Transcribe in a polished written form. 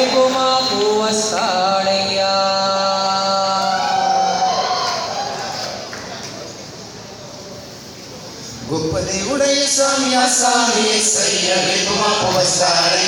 రేపు మాకు వస్తాడయ్యా. గొప్ప దేవుడయ్య స్వామి, ఆ స్వామి యేసయ్య రేపు మాకు వస్తాడయ్యా.